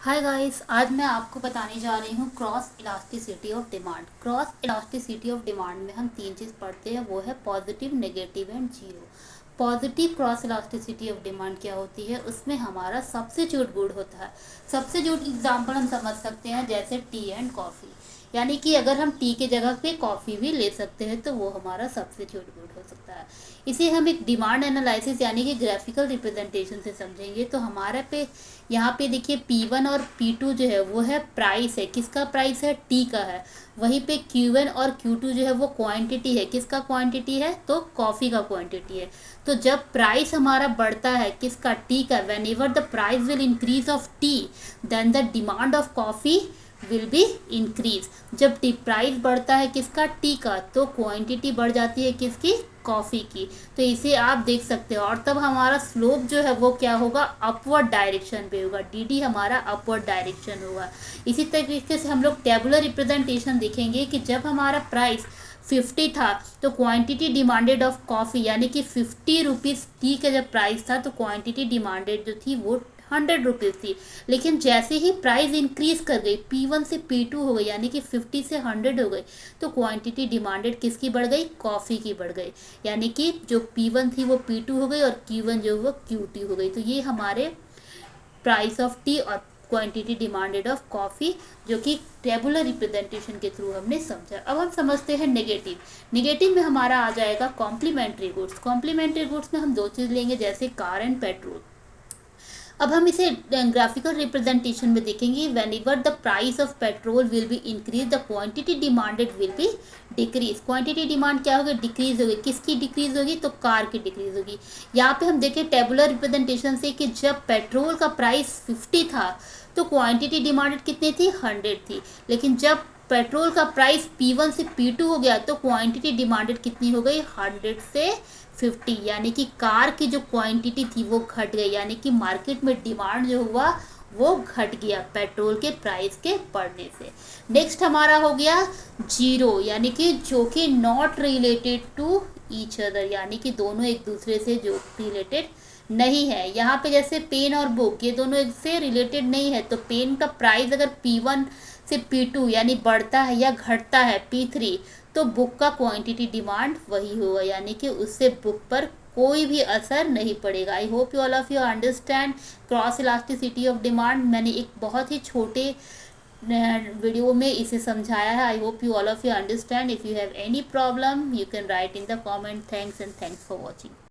Hi guys, आज मैं आपको बताने जा रही हूँ cross elasticity of demand. Cross elasticity of demand में हम तीन चीज़ पढ़ते हैं, वो है positive, negative and zero. Positive cross elasticity of demand क्या होती है? उसमें हमारा सब्स्टिट्यूट गुड होता है। सब्स्टिट्यूट एग्जांपल हम समझ सकते हैं जैसे टी एंड कॉफ़ी, यानी कि अगर हम टी के जगह पे कॉफ़ी भी ले सकते हैं तो वो हमारा सब्स्टिट्यूट गुड हो सकता है। इसे हम एक डिमांड एनालिसिस यानी कि ग्राफिकल रिप्रेजेंटेशन से समझेंगे तो हमारे पे यहाँ पे देखिए P1 और P2 जो है वो है प्राइस है। किसका प्राइस है? टी का है। वहीं पे Q1 और Q2 जो है वो क्वांटिटी है। किसका क्वांटिटी है? तो कॉफ़ी का क्वांटिटी है। तो जब प्राइस हमारा बढ़ता है किसका? टी का। Whenever the price will increase of tea then the demand of coffee will be increase. जब टी प्राइस बढ़ता है किसका? टी का, तो क्वांटिटी बढ़ जाती है किसकी? कॉफ़ी की। तो इसे आप देख सकते हो और तब हमारा स्लोप जो है वो क्या होगा? अपवर्ड डायरेक्शन पे होगा। डी हमारा अपवर्ड डायरेक्शन होगा। इसी तरीके से हम लोग टेबुलर रिप्रेजेंटेशन देखेंगे कि जब हमारा प्राइस 50 था तो क्वांटिटी डिमांडेड ऑफ कॉफ़ी यानी कि 50 रुपीज़ टी का जब प्राइस था तो क्वांटिटी डिमांडेड जो थी वो 100 रुपीज़ थी। लेकिन जैसे ही प्राइस इंक्रीज कर गई, P1 से P2 हो गई यानी कि 50 से 100 हो गई, तो क्वांटिटी डिमांडेड किसकी बढ़ गई? कॉफ़ी की बढ़ गई। यानी कि जो P1 थी वो P2 हो गई और Q1 जो वो QT हो गई। तो ये हमारे प्राइस ऑफ टी और क्वांटिटी डिमांडेड ऑफ कॉफ़ी जो कि टेबुलर रिप्रेजेंटेशन के थ्रू हमने समझा। अब हम समझते हैं नेगेटिव। नेगेटिव में हमारा आ जाएगा कॉम्प्लीमेंट्री गुड्स। कॉम्प्लीमेंट्री गुड्स में हम दो चीज़ लेंगे जैसे कार एंड पेट्रोल। अब हम इसे ग्राफिकल रिप्रेजेंटेशन में देखेंगे। When ever the price of petrol will be increase the quantity demanded will be decrease. Quantity demand क्या होगी? डिक्रीज होगी। किसकी डिक्रीज होगी? तो कार की डिक्रीज होगी। यहाँ पे हम देखें टेबुलर रिप्रेजेंटेशन से कि जब पेट्रोल का प्राइस 50 था तो क्वांटिटी डिमांडेड कितनी थी? 100 थी। लेकिन जब पेट्रोल का प्राइस P1 से P2 हो गया तो क्वांटिटी डिमांडेड कितनी हो गई? 100 से 50। यानी कि कार की जो क्वांटिटी थी वो घट गई, यानी कि मार्केट में डिमांड जो हुआ वो घट गया पेट्रोल के प्राइस के बढ़ने से। नेक्स्ट हमारा हो गया जीरो, यानी कि जो कि not related to each other, यानी कि दोनों एक दूसरे से जो रिलेटेड नहीं है। यहाँ पे जैसे पेन और बुक, ये दोनों एक से रिलेटेड नहीं है। तो पेन का प्राइस अगर P1 से P2 यानी बढ़ता है या घटता है P3, तो बुक का क्वांटिटी डिमांड वही होगा, यानी कि उससे बुक पर कोई भी असर नहीं पड़ेगा। I hope you all of you understand cross elasticity of demand. मैंने एक बहुत ही छोटे वीडियो में इसे समझाया है। I hope you all of you understand. If you have any problem you can write in the comment. Thanks and thanks for watching.